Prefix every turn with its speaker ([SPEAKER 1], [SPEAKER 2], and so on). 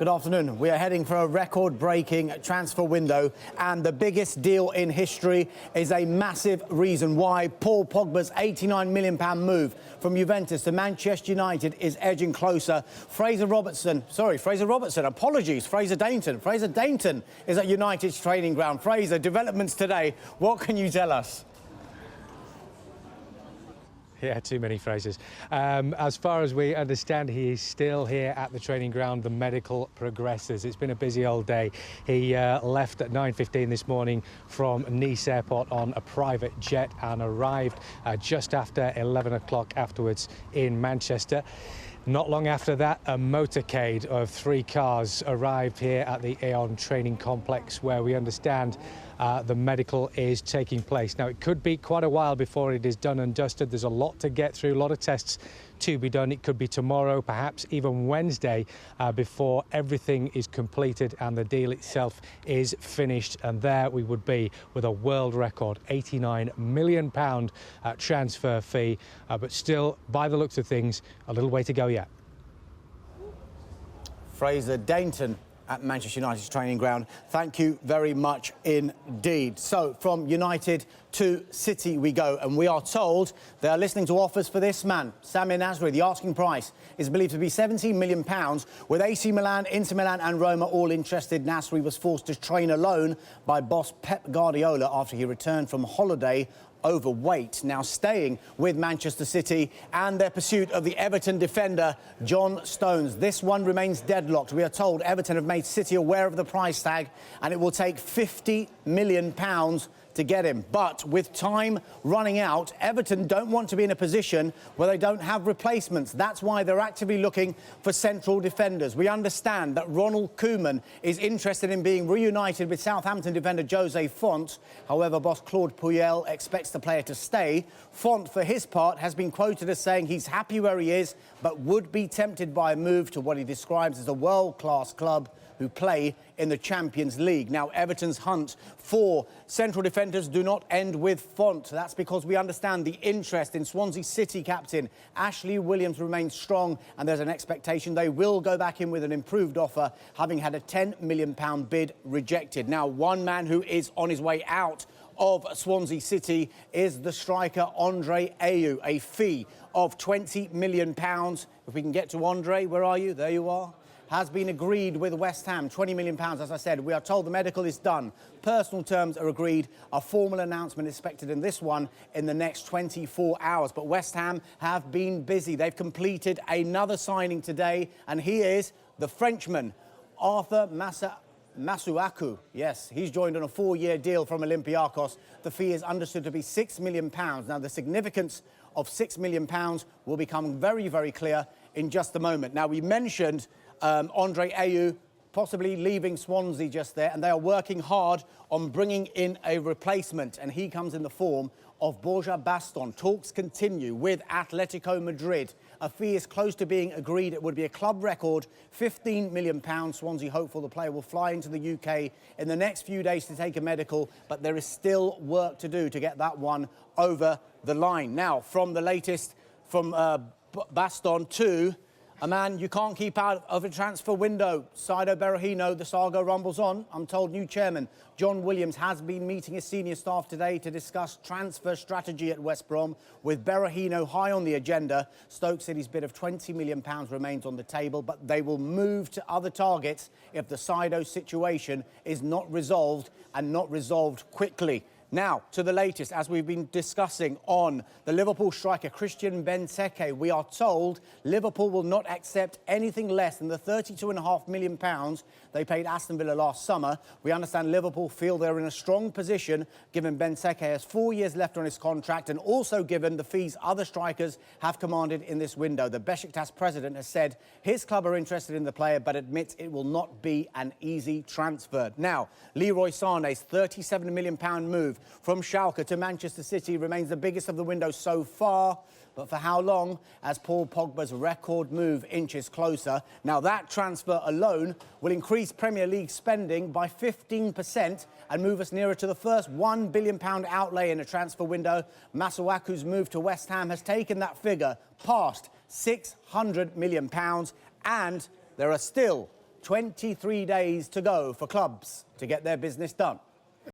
[SPEAKER 1] Good afternoon. We are heading for a record-breaking transfer window, and the biggest deal in history is a massive reason why Paul Pogba's £89 million move from Juventus to Manchester United is edging closer. Fraser Dainton is at United's training ground. Fraser, developments today. What can you tell us?
[SPEAKER 2] Yeah, too many phrases. As far as we understand, he is still here at the training ground. The medical progresses. It's been a busy old day. He left at 9:15 this morning from Nice Airport on a private jet and arrived just after 11 o'clock afterwards in Manchester. Not long after that, a motorcade of 3 cars arrived here at the Aon training complex, where we understand the medical is taking place. Now, it could be quite a while before it is done and dusted. There's a lot to get through, a lot of tests to be done. It could be tomorrow, perhaps even Wednesday, before everything is completed and the deal itself is finished. And there we would be with a world record £89 million transfer fee. But still, by the looks of things, a little way to go yet.
[SPEAKER 1] Fraser Dainton at Manchester United's training ground. Thank you very much indeed. So, from United to City we go, and we are told they are listening to offers for this man, Samir Nasri. The asking price is believed to be £17 million, with AC Milan, Inter Milan and Roma all interested. Nasri was forced to train alone by boss Pep Guardiola after he returned from holiday overweight. Now staying with Manchester City and their pursuit of the Everton defender John Stones. This one remains deadlocked. We are told Everton have made City aware of the price tag, and it will take £50 million to get him. But with time running out, Everton don't want to be in a position where they don't have replacements. That's why they're actively looking for central defenders. We understand that Ronald Koeman is interested in being reunited with Southampton defender Jose Font. However, boss Claude Puel expects the player to stay. Font, for his part, has been quoted as saying he's happy where he is, but would be tempted by a move to what he describes as a world-class club who play in the Champions League. Now, Everton's hunt for central defenders do not end with Font. That's because we understand the interest in Swansea City captain Ashley Williams remains strong, and there's an expectation they will go back in with an improved offer, having had a £10 million bid rejected. Now, one man who is on his way out of Swansea City is the striker Andre Ayew, a fee of £20 million. If we can get to Andre, where are you? There you are. Has been agreed with West Ham, £20 million, as I said. We are told the medical is done. Personal terms are agreed. A formal announcement is expected in this one in the next 24 hours. But West Ham have been busy. They've completed another signing today, and he is the Frenchman, Arthur Masuaku. Yes, he's joined on a 4-year deal from Olympiacos. The fee is understood to be £6 million. Now, the significance of £6 million will become very, very clear in just a moment. Now, we mentioned Andre Ayew possibly leaving Swansea just there, and they are working hard on bringing in a replacement, and he comes in the form of Borja Baston. Talks continue with Atletico Madrid. A fee is close to being agreed. It would be a club record, £15 million. Swansea hopeful the player will fly into the UK in the next few days to take a medical, but there is still work to do to get that one over the line. Now, from the latest, from Baston to a man you can't keep out of a transfer window, Saido Berahino. The saga rumbles on. I'm told new chairman John Williams has been meeting his senior staff today to discuss transfer strategy at West Brom, with Berahino high on the agenda. Stoke City's bid of £20 million remains on the table, but they will move to other targets if the Saido situation is not resolved, and not resolved quickly. Now, to the latest, as we've been discussing on the Liverpool striker Christian Benteke, we are told Liverpool will not accept anything less than the £32.5 million they paid Aston Villa last summer. We understand Liverpool feel they're in a strong position, given Benteke has 4 years left on his contract, and also given the fees other strikers have commanded in this window. The Besiktas president has said his club are interested in the player, but admits it will not be an easy transfer. Now, Leroy Sané's £37 million move from Schalke to Manchester City remains the biggest of the window so far. But for how long, as Paul Pogba's record move inches closer? Now, that transfer alone will increase Premier League spending by 15% and move us nearer to the first £1 billion outlay in a transfer window. Masuaku's move to West Ham has taken that figure past £600 million, and there are still 23 days to go for clubs to get their business done.